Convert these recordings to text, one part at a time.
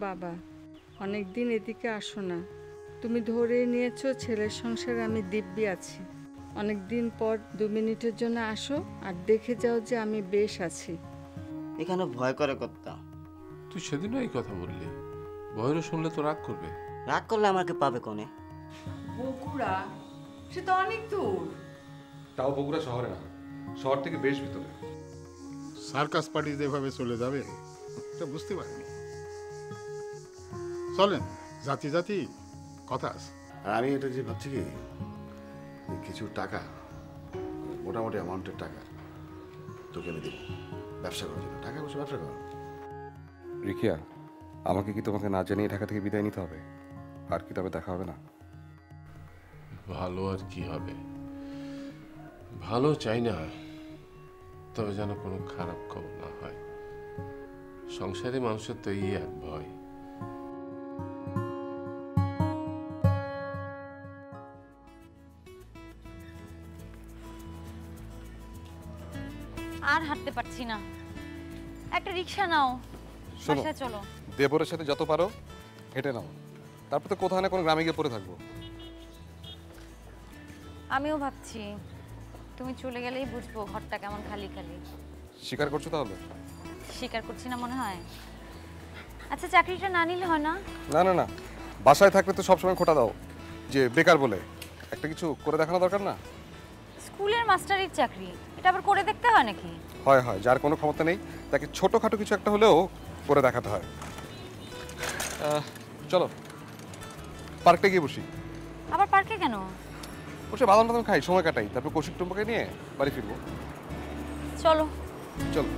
বাবা, অনেক দিন এদিকে আসো না। তুমি ধরে নিয়েছো ছেলের সংসারে আমি দিব্যি আছি। অনেক দিন পর 2 মিনিটের জন্য আসো আর দেখে যাও যে আমি বেশ আছি। এখানে ভয় করে কর্তা। তুই সেদিনও এই কথা বললি, ভয়েরও শুনলে তো রাগ করবে। রাগ করলে আমাকে পাবে কোনে? বগুড়া, সে তো অনেক দূর। তাও বগুড়া শহরে না, শহর থেকে বেশ ভিতরে। সার্কাস পার্টি যেভাবে চলে যাবে এটা বুঝতে পারিনি। চলেন, জাতি জাতি কথা আছে। আর আমি এটা যে ভাবছি কি, কিছু টাকা, মোটামুটি অ্যামাউন্টের টাকা তোকে আমি দেবো ব্যবসা করার জন্য। টাকা বসে ব্যবসা করো। রিকিয়া, আমাকে কি তোমাকে না জানিয়ে ঢাকা থেকে বিদায় নিতে হবে? আর কি তবে দেখা হবে না? ভালো আর কি হবে, ভালো চাই না, তবে যেন কোনো খারাপ খবর না হয়। সংসারে মানুষের তো এই এক ভয়। আর হাঁটতে পারছি না, একটা রিক্সা নাও, শোনো, বাসায় চলো। দেবরের সাথে যত পারো হেঁটে নাও, তারপর তো কোথাও না কোনো গ্রামে গিয়ে পড়ে থাকবো। আমিও ভাবছি তুমি চলে গেলেই বুঝবো ঘরটা কেমন খালি খালি। স্বীকার করছো তাহলে? স্বীকার করছি না মনে হয়? আচ্ছা, চাকরিটা না নিলে হয় না? না না না, বাসায় থাকলে তো সবসময় খোটা দাও যে বেকার বলে। একটা কিছু করে দেখানো দরকার না? স্কুলের মাস্টারের চাকরি, এটা আবার করে দেখতে হয় নাকি? হয় হয়, যার কোনো ক্ষমতা নেই তাকে ছোটোখাটো কিছু একটা হলেও করে দেখাতে হয়। চলো পার্কটা গিয়ে বসি। আবার পার্কে কেন? বসে বাদাম টাদাম খাই, সময় কাটাই, তারপর কৌশিক টুম্পাকে নিয়ে বাড়ি ফিরবো। চলো চলো।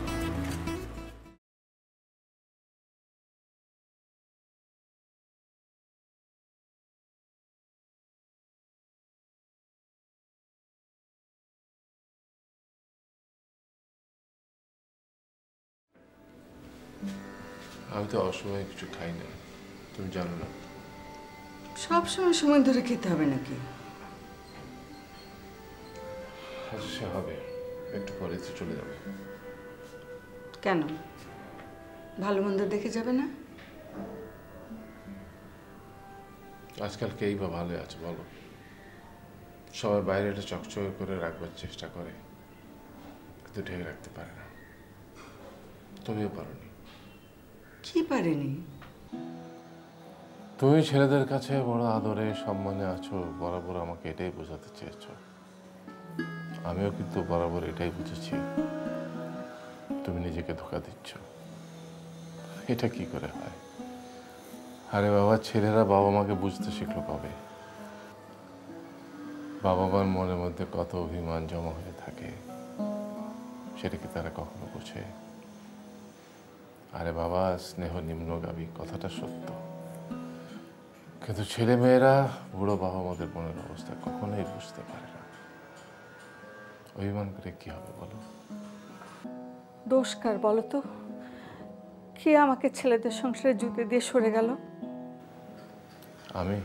আমি তো অসময়ে কিছু খাই না, তুমি জানো না। সব সময় ধরে খেতে হবে নাকি? আচ্ছা সে হবে, একটু পরে তো চলে যাবে। কেন, ভালো মন্দ দেখে যাবে না? আজকাল কেই বা ভালো আছে বলো? সবাই বাইরেটা চকচকে করে রাখবার চেষ্টা করে, কিন্তু ঢেকে রাখতে পারে না। তুমিও পারোনি। কি পারেনি? তুমি ছেলেদের কাছে বড় আদরে সম্মানে আছো, বরাবর আমাকে এটাই বোঝাতে চেয়েছো। আমিও কিন্তু বরাবর এটাই বুঝেছি তুমি নিজেকে ধোঁকা দিচ্ছ। এটা কি করে হয়? আরে বাবা, ছেলেরা বাবা মাকে বুঝতে শিখলো কবে? বাবা মার মনের মধ্যে কত অভিমান জমা হয়ে থাকে, সেটা কি তারা কখনো বোঝে? আরে বাবা, স্নেহ নিম্নগামী, কথাটা সত্য, কিন্তু ছেলে মেয়েরা বুড়ো বাবা মাদের মনের অবস্থা কখনোই বুঝতে পারে না। অভিমান করে কি হবে বলো? দোষ কার বলো তো? কে আমাকে ছেলেদের সংসারে জুতে দিয়ে সরে গেল? আমি?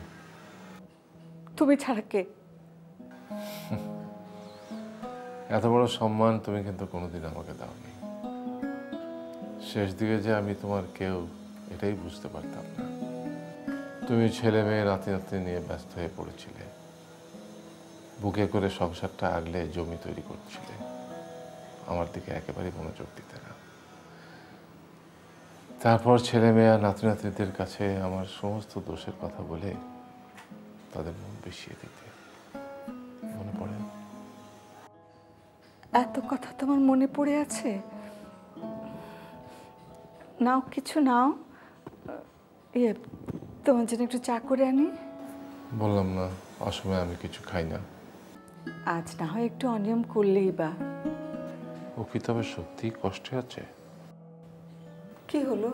তুমি ছাড়া কে? এত বড় সম্মান তুমি কিন্তু কোনোদিন আমাকে দাওনি। শেষ দিকে যে আমি তোমার কেউ, এটাই বুঝতে পারতাম না। তুমি ছেলে মেয়ে নাতি নাতি নিয়ে ব্যস্ত হয়ে পড়েছিলে, বুকে করে সংসারটা আগলে জমি তৈরি করছিলে, আমার দিকে একেবারে মনোযোগ দিতে না। তারপর ছেলে মেয়ে নাতি নাতিদের কাছে আমার সমস্ত দোষের কথা বলে তাদের মন বিষিয়ে দিতে। মনে পড়ে? এত কথা তোমার মনে পড়ে আছে? নাও, কিছু নাও। তোমার জন্য একটু চা করে আনি। বললাম না অসময়ে আমি কিছু খাই না। আজ না হয় একটু অনিয়ম করলেই বা। ও কি তবে সত্যি কষ্টে আছে? কি হলো?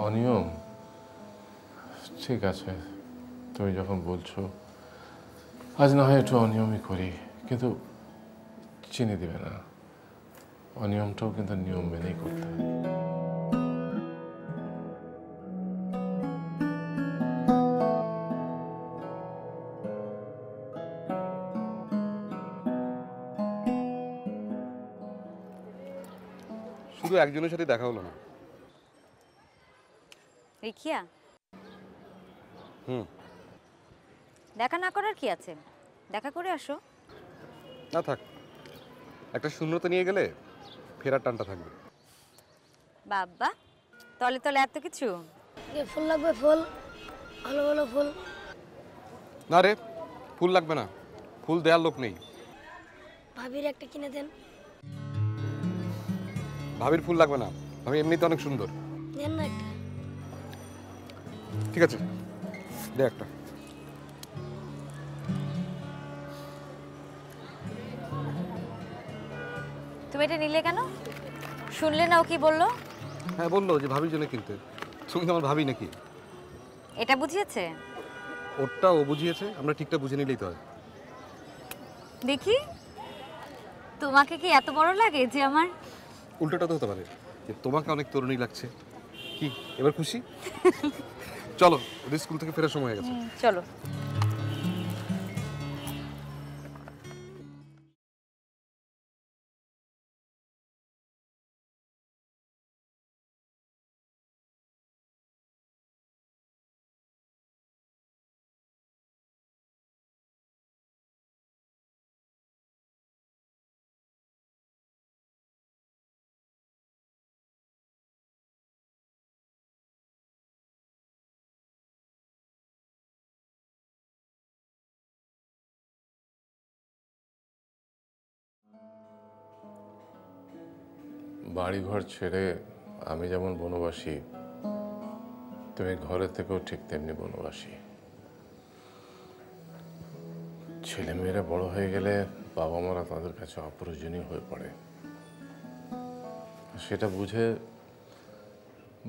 অনিয়ম? ঠিক আছে, তুমি যখন বলছো, আজ না হয় একটু অনিয়মই করি, কিন্তু চিনি দিবে না। অনিয়মটাও কিন্তু নিয়ম মেনেই করতে হয়। শুধু একজনের সাথে দেখা হলো না, রিখিয়া, হুম। দেখা না করার কি আছে, দেখা করে আসো। না থাক, একটা শূন্যতা নিয়ে গেলে ফেরার টানটা থাকবে। বাবা, তলে তলে এত কিছু। ফুল লাগবে, ফুল, ভালো ভালো ফুল। না রে, ফুল লাগবে না, ফুল দেওয়ার লোক নেই। ভাবির একটা কিনে দেন। ভাবির ফুল লাগবে না, ভাবি এমনিতে অনেক সুন্দর। দেন না একটা। ঠিক আছে, দে একটা। তুমি এটা নিলে কেন? শুনলে না ও কি বললো? হ্যাঁ বললো যে ভাবির জন্য কিনতে। তুমি তো আমার ভাবি নাকি? এটা বুঝিয়েছে? ওরটা ও বুঝিয়েছে, আমরা ঠিকটা বুঝে নিলেই তো হয়। দেখি, তোমাকে কি এত বড় লাগে যে আমার? উল্টোটা তো হতে পারে যে তোমাকে অনেক তরুণী লাগছে। কি এবার খুশি? চলো, ওদের স্কুল থেকে ফেরার সময় হয়ে গেছে। চলো। বাড়িঘর ছেড়ে আমি যেমন বনবাসী, তুমি ঘরে থেকেও ঠিক তেমনি বনবাসী। ছেলেমেয়েরা বড় হয়ে গেলে বাবা মারা তাদের কাছে অপ্রয়োজনীয় হয়ে পড়ে। সেটা বুঝে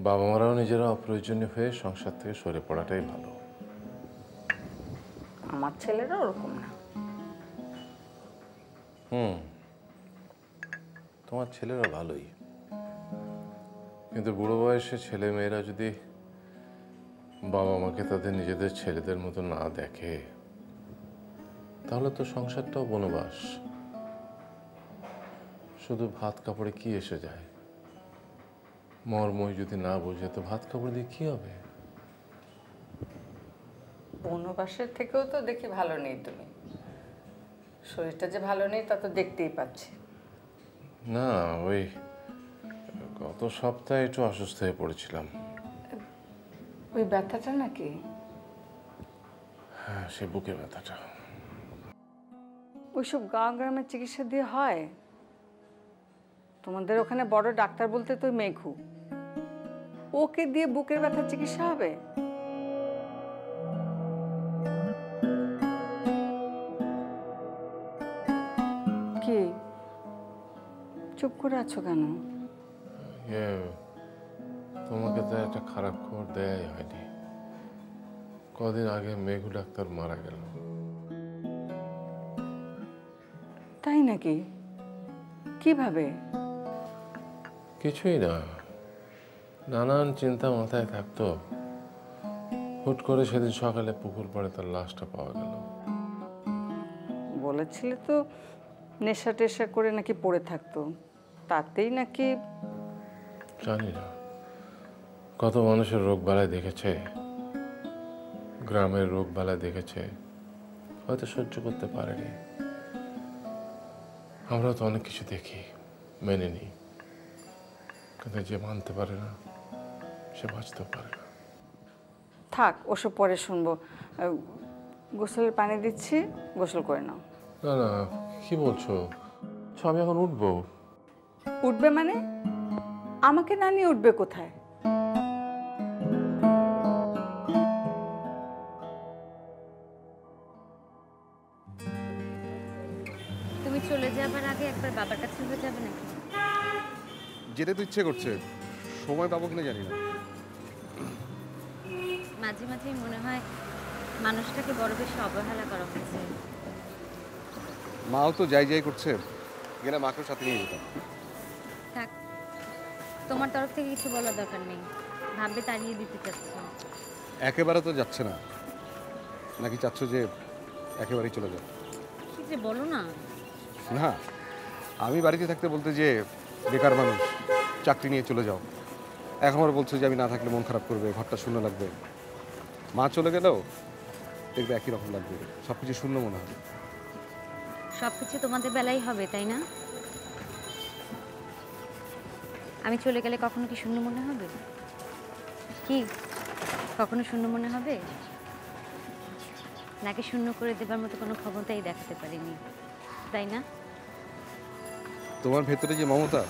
বাবা মারাও নিজেরা অপ্রয়োজনীয় হয়ে সংসার থেকে সরে পড়াটাই ভালো। আমার ছেলেরা ওরকম না। তোমার ছেলেরা ভালোই, কিন্তু বুড়ো বয়সে ছেলে মেয়েরা যদি বাবা মাকে তাদের নিজেদের ছেলেদের মতো না দেখে, তাহলে তো সংসারটাও বনবাস। শুধু ভাত কাপড়ে কি এসে যায়? মর্মই যদি না বোঝে তো ভাত কাপড় দিয়ে কি হবে? বনবাসের থেকেও তো দেখি ভালো নেই তুমি। শরীরটা যে ভালো নেই তা তো দেখতেই পাচ্ছি। না, ওই গত সপ্তাহে একটু অসুস্থ হয়ে পড়েছিলাম। ওই ব্যথাটা নাকি? হ্যাঁ, সে বুকে ব্যথাটা। ওইসব গাঁও গ্রামের চিকিৎসা দিয়ে হয়? তোমাদের ওখানে বড় ডাক্তার বলতে তো মেঘু, ওকে দিয়ে বুকের ব্যথার চিকিৎসা হবে? কি চুপ করে আছো কেন? তোমাকে তো একটা খারাপ খবর দেয়াই হয়নি। কদিন আগে মেঘু ডাক্তার মারা গেল। তাই নাকি? কিভাবে? কিছুই না, নানান চিন্তা মাথায় থাকতো। হুট করে সেদিন সকালে পুকুর পাড়ে তার লাশটা পাওয়া গেল। বলেছিলে তো নেশা টেশা করে নাকি পড়ে থাকতো, তাতেই নাকি? জানি না, কত মানুষের রোগ বালাই দেখেছে, গ্রামের রোগ বালাই দেখেছে, হয়তো সহ্য করতে পারেনি। আমরা তো অনেক কিছু দেখি, মেনে নিই, কিন্তু যে মানতে পারে না সে বাঁচতেও পারে না। থাক, ওসব পরে শুনবো। গোসলের পানি দিচ্ছি, গোসল করে নাও। না না, কি বলছো? আমি এখন উঠবো। উঠবে মানে? আমাকে না নিয়ে উঠবে কোথায়? তুমি চলে যাবার আগে একবার বাবার কাছে উঠে যাবে নাকি? যেতে তো ইচ্ছে করছে, সময় পাবো কিনা জানি না। মাঝে মাঝেই মনে হয় মানুষটাকে বড় বেশি অবহেলা করা হয়েছে। মাও তো যাই যাই করছে, গেলে মাকেও সাথে নিয়ে যেতাম। থাক, তোমার তরফ থেকে কিছু বলার দরকার নেই। ভাববে তাড়িয়ে দিতে চাচ্ছি। একেবারে তো যাচ্ছে না, নাকি চাচ্ছ যে একেবারেই চলে যাও? কি যে বলো না। না, আমি বাড়িতে থাকতে বলতে যে বেকার মানুষ, চাকরি নিয়ে চলে যাও, এখন আবার বলছো যে আমি না থাকলে মন খারাপ করবে, ঘরটা শূন্য লাগবে। মা চলে গেলেও দেখবে একই রকম লাগবে, সব কিছু শূন্য মনে হবে। সব কিছু তোমাদের বেলাই হবে, তাই না? আমি চলে গেলে কখনো কি শূন্য মনে হবে? কি কখনো শূন্য মনে হবে? নাকি শূন্য করে দেবার মতো কোনো ক্ষমতাই দেখাতে পারিনি, তাই না? তোমার ভেতরে যে মমতা,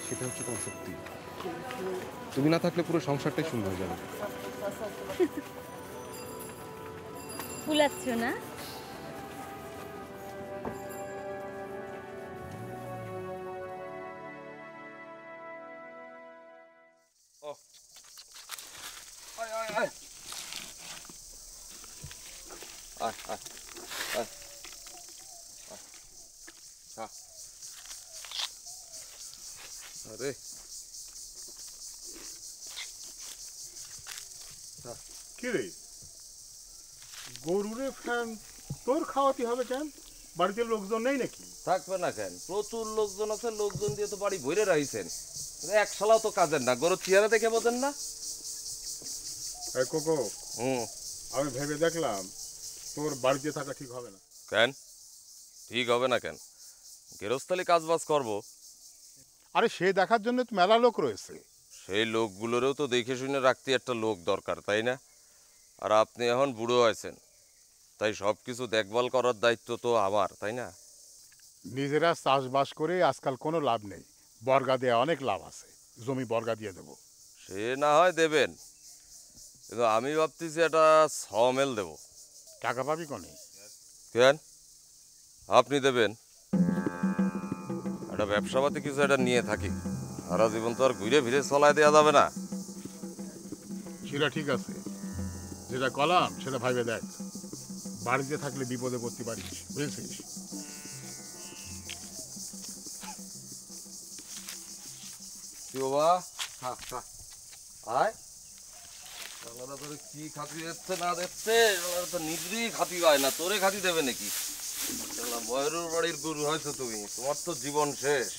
সেটা হচ্ছে তোমার শক্তি। তুমি না থাকলে পুরো সংসারটাই শূন্য হয়ে যাবে। ফুলাচ্ছ না? আরে কি রে গরুরে ফ্যান তোর খাওয়াতে হবে কেন? বাড়িতে লোকজন নেই নাকি? থাকবে না কেন, প্রচুর লোকজন আছে, লোকজন দিয়ে তো বাড়ি ভরে রাখছেন। এক শালাও তো কাজের না, গরুর চেহারা দেখে বোঝেন না? এই কোকো, হুম। আমি ভেবে দেখলাম তোর বাড়িতে থাকা ঠিক হবে না। কেন ঠিক হবে না কেন? গেরস্থালি কাজ বাজ করবো। আরে সে দেখার জন্য তো মেলা লোক রয়েছে। সেই লোকগুলোরও তো দেখে শুনে রাখতে একটা লোক দরকার, তাই না? আর আপনি এখন বুড়ো হয়েছেন, তাই সব কিছু দেখভাল করার দায়িত্ব তো আমার, তাই না? নিজেরা চাষবাস করে আজকাল কোনো লাভ নেই, বর্গা দেওয়া অনেক লাভ আছে, জমি বর্গা দিয়ে দেবো। সে না হয় দেবেন, কিন্তু আমি ভাবতেছি একটা সমেল দেব। টাকা পাবি কোনে? কেন আপনি দেবেন? একটা ব্যবসাপাতি কিছু একটা নিয়ে থাকি, সারা জীবন তো আর ঘুরে ফিরে চলায় দেওয়া যাবে না। সেটা ঠিক আছে, যেটা কলাম সেটা ভাইবে দেখ। বাড়িতে থাকলে বিপদে পড়তে পারিস, বুঝেছিস? কি বাবা, খা খা আয়। আলাদা করে কি খাতি দিচ্ছে না দিচ্ছে, তো নিদ্রেই খাতি হয় না, তোরে খাতি দেবে নাকি? বয়রুর বাড়ির গরু হয়তো তুমি, তোমার তো জীবন শেষ।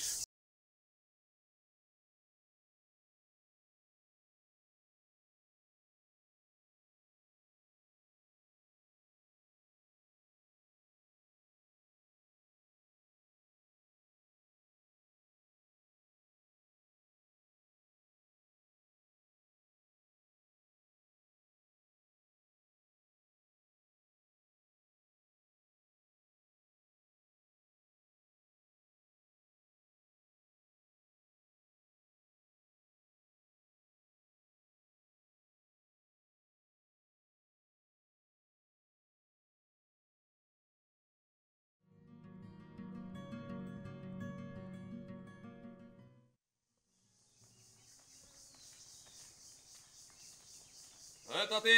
তাতে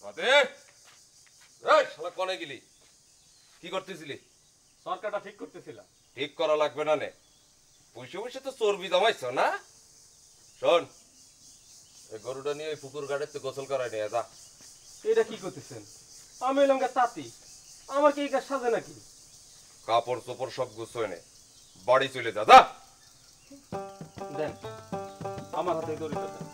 তাতে শালা কনে গেলি? কি করতেছিলি? সরকারটা ঠিক করতেছিলাম। ঠিক করা লাগবে না নে, বসে বসে তো চর্বি জমাইছ না। শোন, এই গরুটা নিয়ে ওই পুকুর ঘাটের গোসল করাই নিয়ে যা। এটা কি করতেছেন? আমি এলাম তাঁতি, আমার কি এই কাজ সাজে নাকি? কাপড় চোপড় সব গুছোয় নে, বাড়ি চলে যা। যা দেন আমার হাতে দড়িটা দেন।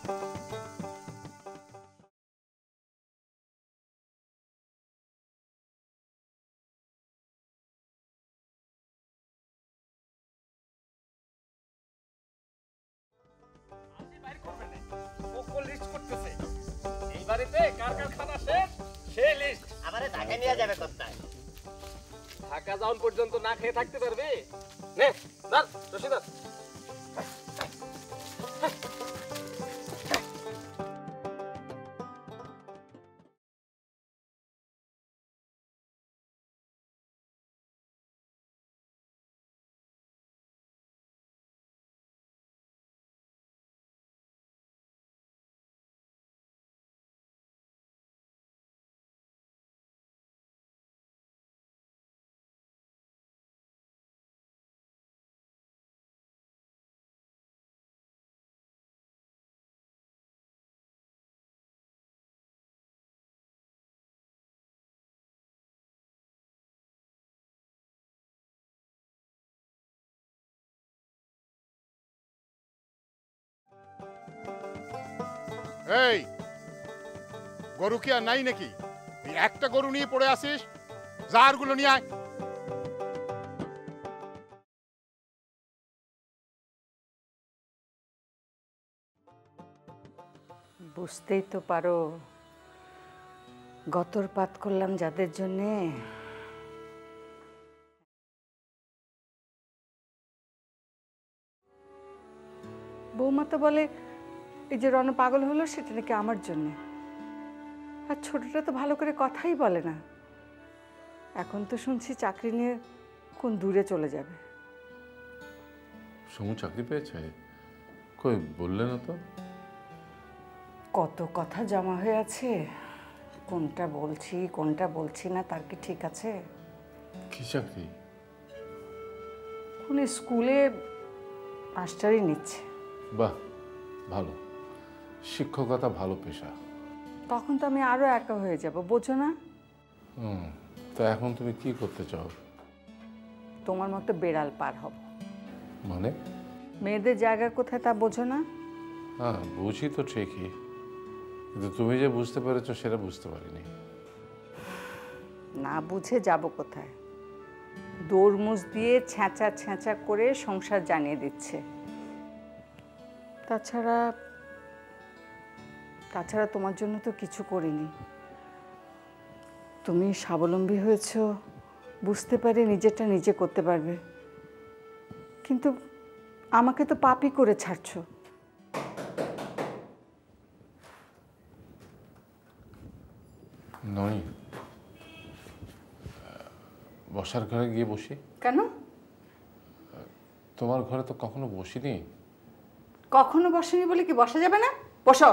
এই বাড়িতে কার কার খানা শেষ সেই লিস্ট আমারে ঢাকা নিয়ে যাবে কোথায়? ঢাকা যাওয়ার পর্যন্ত না খেয়ে থাকতে পারবে? নে ধর রশিদ। এই গরু কি আর নাই নাকি? এই একটা গরু নিয়ে পড়ে আসিস, জারগুলো নিয়ে আয়। বুঝতেই তো পারো গতরপাত করলাম যাদের জন্যে। বৌমা তো বলে এই যে রণ পাগল হলো সেটা নাকি আমার জন্যে। আর ছোটটা তো ভালো করে কথাই বলে না। এখন তো শুনছি চাকরি নিয়ে কোন দূরে চলে যাবে। সমু চাকরি পেয়েছে? কই বললে না তো। কত কথা জমা হয়ে আছে, কোনটা বলছি কোনটা বলছি না তার কি ঠিক আছে? কি চাকরি? কোন স্কুলে মাস্টারই নিচ্ছে। বাহ, ভালো। শিক্ষকতা ভালো পেশা। তখন তো আমি আরো একা হয়ে যাব, বোঝো না? তা এখন তুমি কি করতে চাও? তোমার মতো বেড়াল পার হব। মানে? মেয়েদের জায়গা কোথায় তা বোঝো না? হ্যাঁ বুঝি তো ঠিকই, কিন্তু তুমি যে বুঝতে পেরেছো সেটা বুঝতে পারিনি। না বুঝে যাব কোথায়? দৌড়মুজ দিয়ে ছ্যাঁচা ছ্যাঁচা করে সংসার জানিয়ে দিচ্ছে। তাছাড়া তোমার জন্য তো কিছু করিনি। তুমি স্বাবলম্বী হয়েছো, বুঝতে পারি নিজেরটা নিজে করতে পারবে, কিন্তু আমাকে তো পাপই করে ছাড়ছো। নয়, বসার ঘরে গিয়ে বসি। কেন? তোমার ঘরে তো কখনো বসিনি। কখনো বসেনি বলে কি বসা যাবে না? বসো।